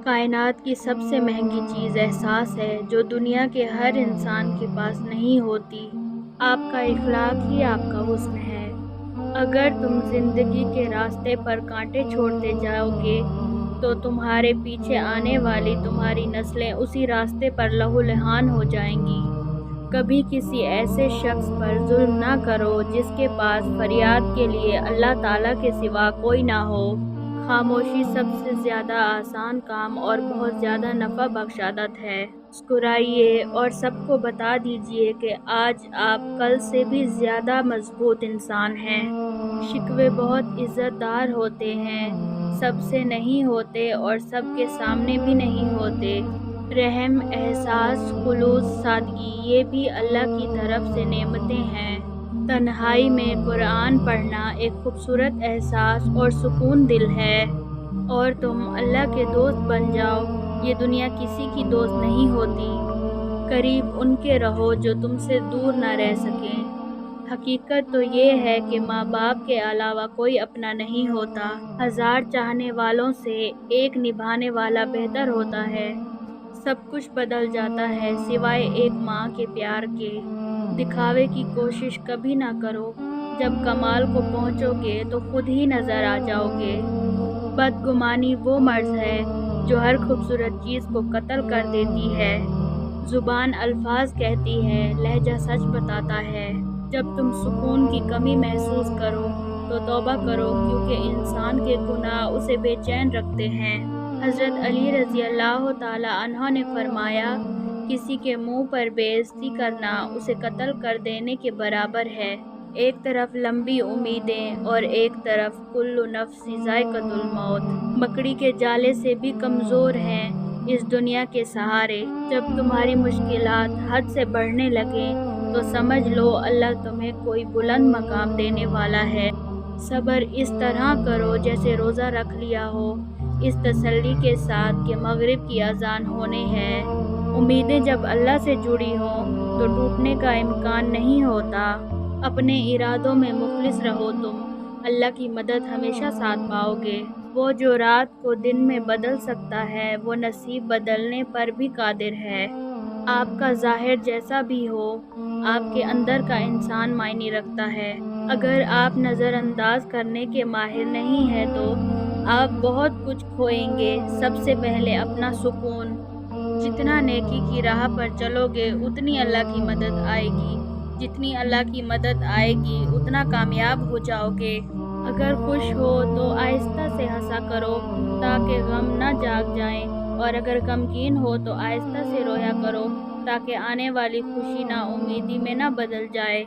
کائنات کی سب سے مہنگی چیز احساس ہے جو دنیا کے ہر انسان کے پاس نہیں ہوتی۔ آپ کا اخلاق ہی آپ کا حسن ہے۔ اگر تم زندگی کے راستے پر کانٹے چھوڑتے جاؤ گے تو تمہارے پیچھے آنے والی تمہاری نسلیں اسی راستے پر لہولہان ہو جائیں گی۔ کبھی کسی ایسے شخص پر ظلم نہ کرو جس کے پاس فریاد کے لیے اللہ تعالیٰ کے سوا کوئی نہ ہو۔ خاموشی سب سے زیادہ آسان کام اور بہت زیادہ نفع بخش عادت ہے۔ مسکرائیے اور سب کو بتا دیجیے کہ آج آپ کل سے بھی زیادہ مضبوط انسان ہیں۔ شکوے بہت عزت دار ہوتے ہیں، سب سے نہیں ہوتے اور سب کے سامنے بھی نہیں ہوتے۔ رحم، احساس، خلوص، سادگی یہ بھی اللہ کی طرف سے نعمتیں ہیں۔ تنہائی میں قرآن پڑھنا ایک خوبصورت احساس اور سکون دل ہے۔ اور تم اللہ کے دوست بن جاؤ، یہ دنیا کسی کی دوست نہیں ہوتی۔ قریب ان کے رہو جو تم سے دور نہ رہ سکیں۔ حقیقت تو یہ ہے کہ ماں باپ کے علاوہ کوئی اپنا نہیں ہوتا۔ ہزار چاہنے والوں سے ایک نبھانے والا بہتر ہوتا ہے۔ سب کچھ بدل جاتا ہے سوائے ایک ماں کے پیار کے۔ دکھاوے کی کوشش کبھی نہ کرو، جب کمال کو پہنچو گے تو خود ہی نظر آ جاؤ گے۔ بدگمانی وہ مرض ہے جو ہر خوبصورت چیز کو قتل کر دیتی ہے۔ زبان الفاظ کہتی ہے، لہجہ سچ بتاتا ہے۔ جب تم سکون کی کمی محسوس کرو تو توبہ کرو، کیونکہ انسان کے گناہ اسے بے چین رکھتے ہیں۔ حضرت علی رضی اللہ تعالیٰ عنہ نے فرمایا، کسی کے منہ پر بے عزتی کرنا اسے قتل کر دینے کے برابر ہے۔ ایک طرف لمبی امیدیں اور ایک طرف کل نفس ذائقۃ الموت۔ مکڑی کے جالے سے بھی کمزور ہیں اس دنیا کے سہارے۔ جب تمہاری مشکلات حد سے بڑھنے لگیں تو سمجھ لو اللہ تمہیں کوئی بلند مقام دینے والا ہے۔ صبر اس طرح کرو جیسے روزہ رکھ لیا ہو، اس تسلی کے ساتھ کہ مغرب کی اذان ہونے ہے۔ امیدیں جب اللہ سے جڑی ہوں تو ٹوٹنے کا امکان نہیں ہوتا۔ اپنے ارادوں میں مخلص رہو، تم اللہ کی مدد ہمیشہ ساتھ پاؤ گے۔ وہ جو رات کو دن میں بدل سکتا ہے وہ نصیب بدلنے پر بھی قادر ہے۔ آپ کا ظاہر جیسا بھی ہو، آپ کے اندر کا انسان معنی رکھتا ہے۔ اگر آپ نظر انداز کرنے کے ماہر نہیں ہیں تو آپ بہت کچھ کھوئیں گے۔ سب سے پہلے اپنا سکون۔ جتنا نیکی کی راہ پر چلو گے اتنی اللہ کی مدد آئے گی، جتنی اللہ کی مدد آئے گی اتنا کامیاب ہو جاؤ گے۔ اگر خوش ہو تو آہستہ سے ہنسا کرو تاکہ غم نہ جاگ جائیں، اور اگر غمگین ہو تو آہستہ سے رویا کرو تاکہ آنے والی خوشی نا امیدی میں نہ بدل جائے۔